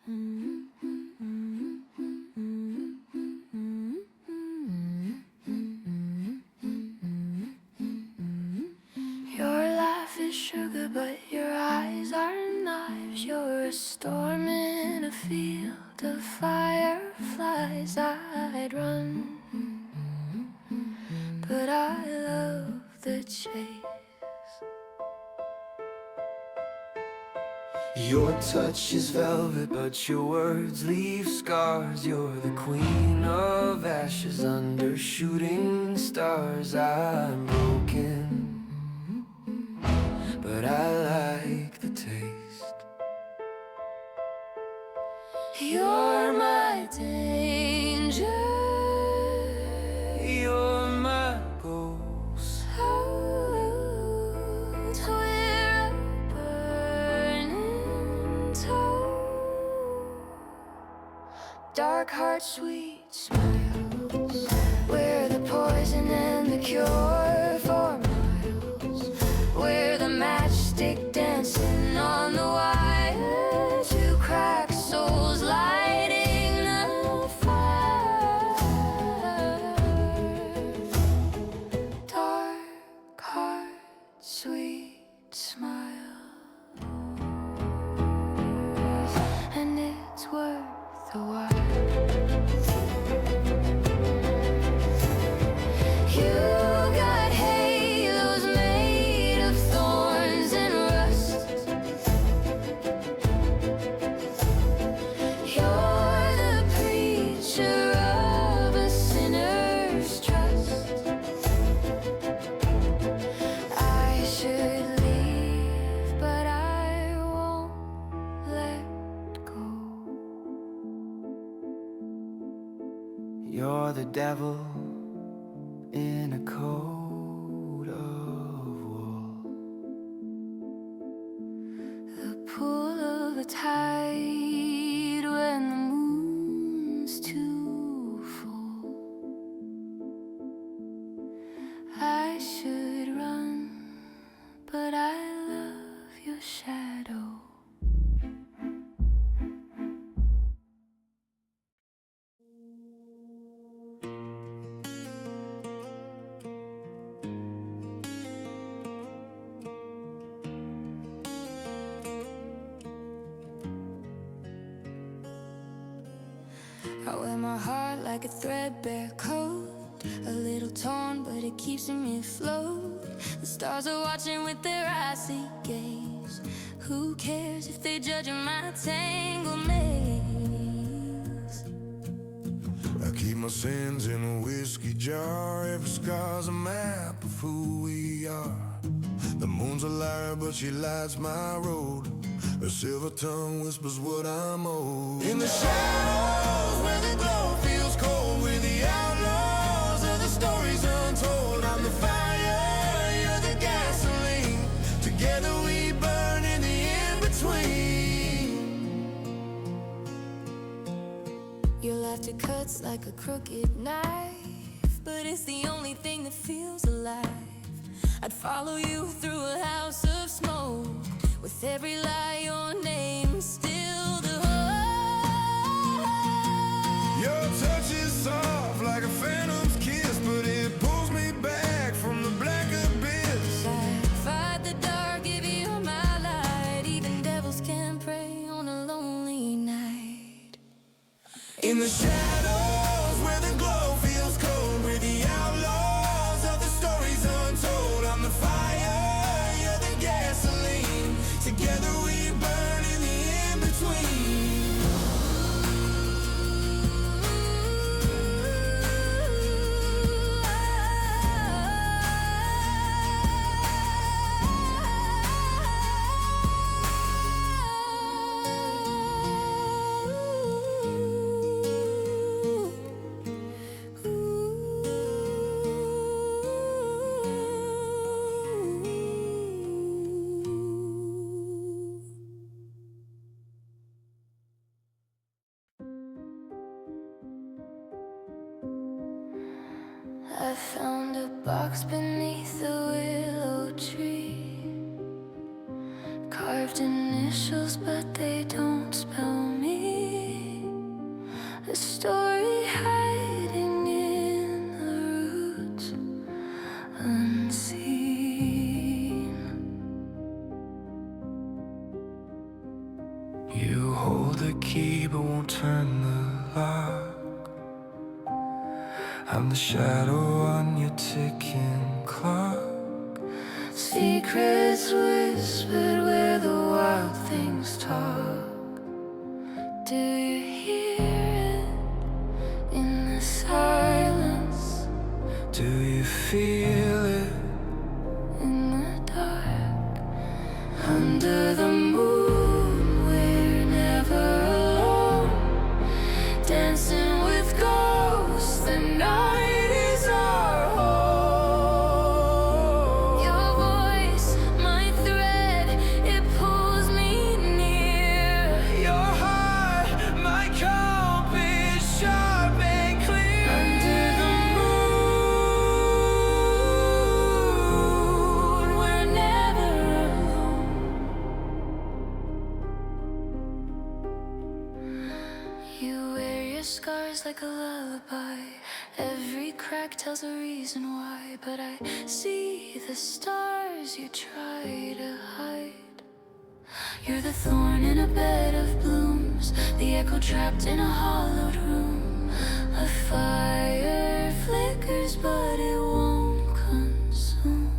Your laugh is sugar, but your eyes are knives. You're a storm in a field of fireflies. I'd run, but I love the chase. Your touch is velvet, but your words leave scars. You're the queen of ashes under shooting stars. I'm broken, but I like the taste. You're my danger, You're my ghost. out, we're a burning tow. Dark heart, sweet smiles, we're the poison and the cure for miles. We're the matchstick dancing on the wire, two cracked souls lighting the fire. Dark heart, sweet smile, and it's worth the while. You got halos made of thorns and rust. You're the preacher of a sinner's trust. I should leave, but I won't let go. You're the devil in a coat of wool. The pull of a tide when the moon's too full. I should run, but I love your shadow. I wear my heart like a threadbare coat, a little torn, but it keeps me afloat. The stars are watching with their icy gaze. Who cares if they judge my tangled maze? I keep my sins in a whiskey jar. Every scar's a map of who we are. The moon's a liar, but she lights my road. Her silver tongue whispers what I'm owed. In the shadows where the glow feels cold, we're the outlaws of the stories untold. I'm the fire, you're the gasoline. Together we burn in the in-between. Your laughter cuts like a crooked knife, but it's the only thing that feels alive. I'd follow you through a house of smoke. With every lie, your name is still the hope. Your touch is soft like a phantom's kiss, but it pulls me back from the black abyss. I fight the dark if you're my light. Even devils can pray on a lonely night. In the shadows where the glow feels cold, we're the outlaws of the stories untold. I'm the fire, you're the gasoline. Together we burn in the in-between. I found a box beneath the willow tree, carved initials, but they don't spell me. the key but won't turn the lock. I'm the shadow on your ticking clock. Secrets whispered where the wild things talk. Do you hear it in the silence? Do you feel it In the dark, under the moon? We're never alone, dancing with ghosts. The night is our home. your voice, my thread, it pulls me near. Your heart, my compass, sharp and clear. Under the moon, we're never alone. You wear your scars like a lullaby. Every crack tells a reason why. But I see the stars you try to hide. You're the thorn in a bed of blooms, the echo trapped in a hollowed room. A fire flickers but it won't consume.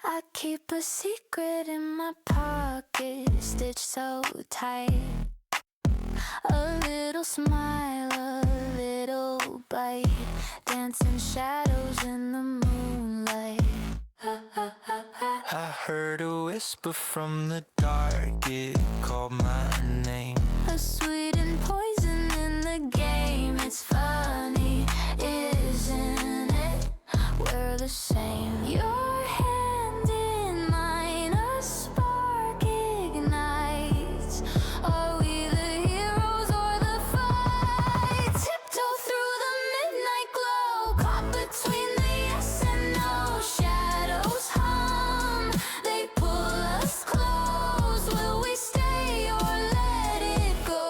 I keep a secret in my pocket, stitched so tight. A little smile, a little bite, dancing shadows in the moonlight. I heard a whisper from the dark, it called my name. A sweet and poison in the game. It's funny, isn't it? We're the same. Your hand in mine, a spark ignites. Are we the heroes or the fight? Tiptoe through the midnight glow, caught between the yes and no. Shadows hum, they pull us close. Will we stay or let it go?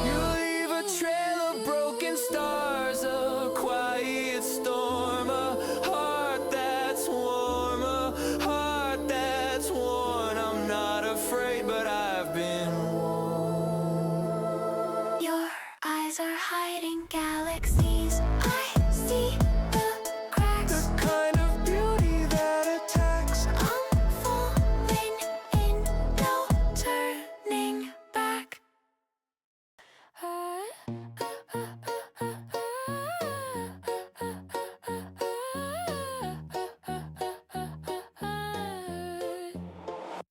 You leave a trail of broken stars, a quiet storm, a heart that's warm, a heart that's worn. I'm not afraid, but I've been warned. Your eyes are hiding galaxies. I see the cracks. The kind of beauty that attacks. Unfolding in no turning back.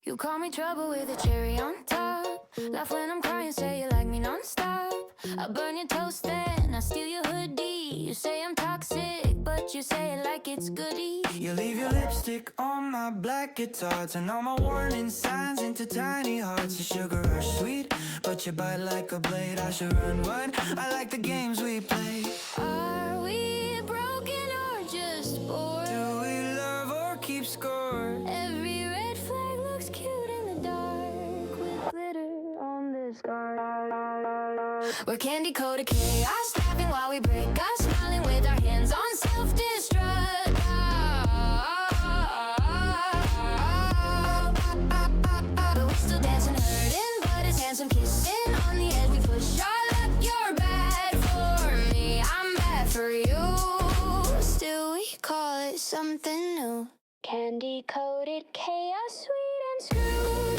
You call me trouble with a cherry on top. Laugh when I'm crying, say you like me non-stop. I burn your toast and I steal your hoodie. You say I'm toxic, but you say it like it's goody. You leave your lipstick on my black guitar, turn all my warning signs into tiny hearts. The sugar or sweet, but you bite like a blade. I should run, but I like the games we play. Are we broken or just bored? Do we love or keep score? Every red flag looks cute in the dark, with glitter on the scar. We're candy-coated chaos, laughing while we break us, smiling with our hands on self-destruct. But we're still dancing, hurting, but it's handsome kissing. On the edge we push our luck. You're bad for me, I'm bad for you. Still we call it something new. Candy-coated chaos, sweet and screw.